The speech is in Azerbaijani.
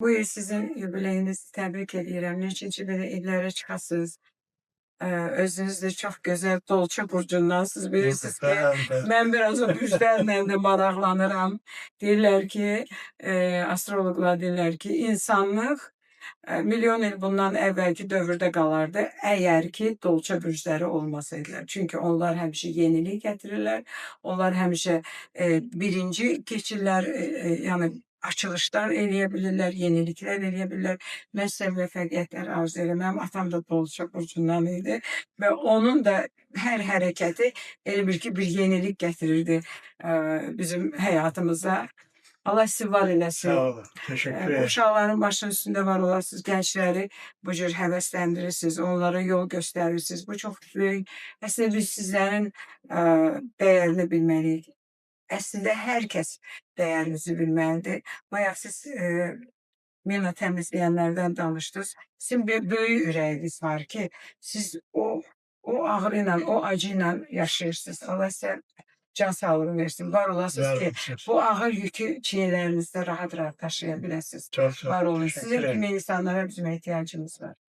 Bu il sizin yubileyinizi təbrik edirəm. Neçinci belə illərə çıxasınız. Özünüz də çox gözəl Dolça burcundansınız. Bilirsiniz ki, mən biraz o burclarla da maraqlanıram. Deyirlər ki, astroloqlar deyirlər ki, insanlıq milyon il bundan əvvəlki dövrdə qalardı, əgər ki, Dolça bürcləri olmasaydılar. Çünki onlar həmişə yenilik gətirirlər, onlar həmişə birinci keçirlər, yəni açılışlar eləyə bilirlər, yeniliklər eləyə bilirlər. Mən sizə müvəffəqiyyətlər arzu edirəm. Mənim atam da Dolça burcundan idi və onun da hər hərəkəti elə bil ki, bir yenilik gətirirdi bizim həyatımıza. Allah sizi var eləsin. Sağ olun. Teşekkür ederim. Uşaqların başının üstündə var olasınız, gəncləri bu cür həvəsləndirirsiniz, onlara yol göstərirsiniz. Bu çox böyük. Əslində biz sizlərin dəyərini bilməliyik. Əslində hər kəs dəyərinizi bilməlidir. Bayaq siz mina təmizləyənlərdən danışdınız. Sizin bir böyük ürəyiniz var ki, siz o ağrı ilə, o acı ilə yaşayırsınız. Allah sizə can sağlığı versin. Var olasınız ki, bu ağır yükü çiyinlərinizdə rahat-rahat daşıya biləsiniz. Çok Var olun. teşekkür Sizin ederim. kimi insanlara bizim ehtiyacımız var.